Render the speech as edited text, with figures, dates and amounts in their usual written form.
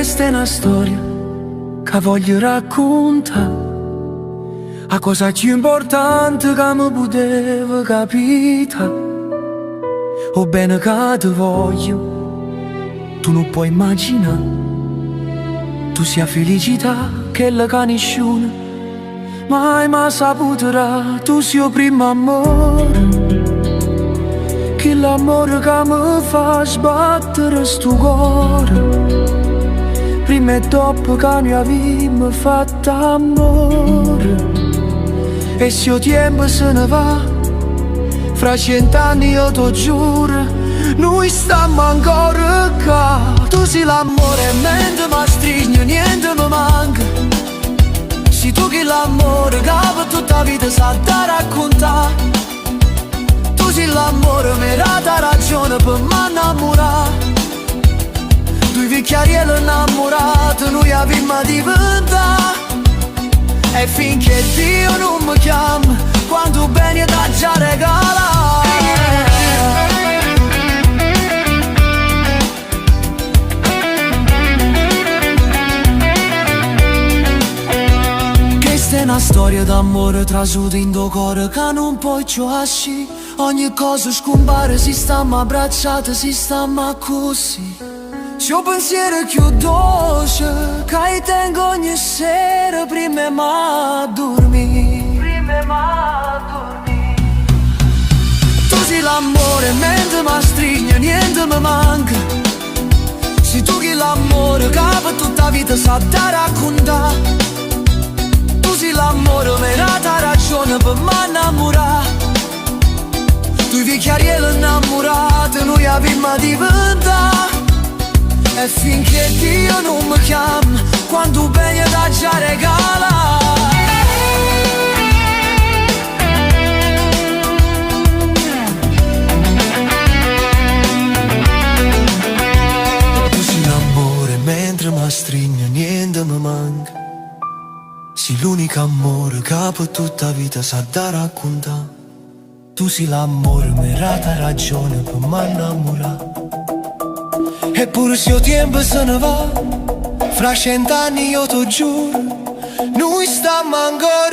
questa è una storia che voglio raccontare. A cosa più importante che mi poteva capitare. O bene che ti voglio, tu non puoi immaginare. Tu sia felicità che la che nessuno mai mi saputerà. Tu sia il primo amore, che l'amore che mi fa sbattere sto cuore. Prima e dopo che noi abbiamo fatto amore. E se il tempo se ne va, fra 100 anni io ti giuro, noi stiamo ancora qua. Tu sei l'amore, mentre mi stringi niente mi manca. Sei tu che l'amore che per tutta la vita sa da raccontare. Tu sei l'amore, mi dà ragione per m'annamorare. Due vecchiarielli innamorati, noi abbiamo diventato. E finché Dio non mi chiama, quanto bene da già regalare. Questa è una storia d'amore trasuta in tuo cuore che non puoi giocare. Ogni cosa scompare, si stiamo abbracciati, si stiamo così. C'è un pensiero più dolce che tengo ogni sera prima ma dormire. Tu sei l'amore, mentre mi stringi niente mi manca. Sei tu che l'amore che per tutta la vita sa da raccontare. Tu sei l'amore, mi dà ragione per m'annamorare. Tu vecchiarielli innamorati, noi abbiamo diventato. E finché Dio non mi chiama, quanto bene da già regalare. Tu sei l'amore, mentre mi stringi niente mi manca. Sei l'unico amore che per tutta la vita sa da raccontare. Tu sei l'amore, mi dà ragione per m'annamorare. Eppure se il tempo se ne va, fra 100 anni io ti giuro, noi stiamo ancora.